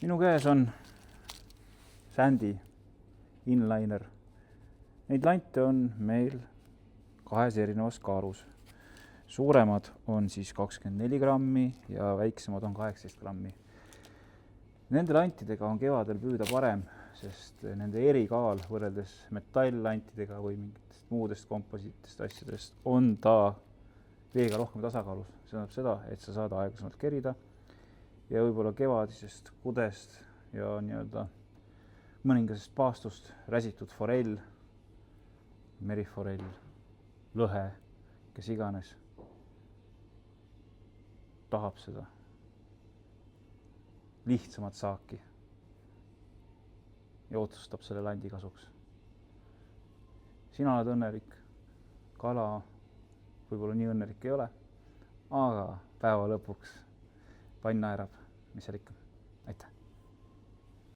Minu käes on Sandy Inliner. Neid lante on meil kahes erinevas kaalus. Suuremad on siis 24 grammi ja väiksemad on 18 grammi. Nende lantidega on kevadel püüda parem, sest nende erikaal võrreldes metalllantidega või mingitest muudest komposiitist asjadest on ta veega rohkem tasakaalus. See tähendab seda, et sa saad aeglasemalt kerida ja võib-olla kevadisest kudest ja nii-öelda mõningasest paastust räsitud forell, meriforell, lõhe, kes iganes tahab seda lihtsamat saaki ja otsustab selle landi kasuks. Sina oled õnnelik, kala võib-olla nii õnnelik ei ole, aga päeva lõpuks pann naerab, mis seal ikka. Aitäh!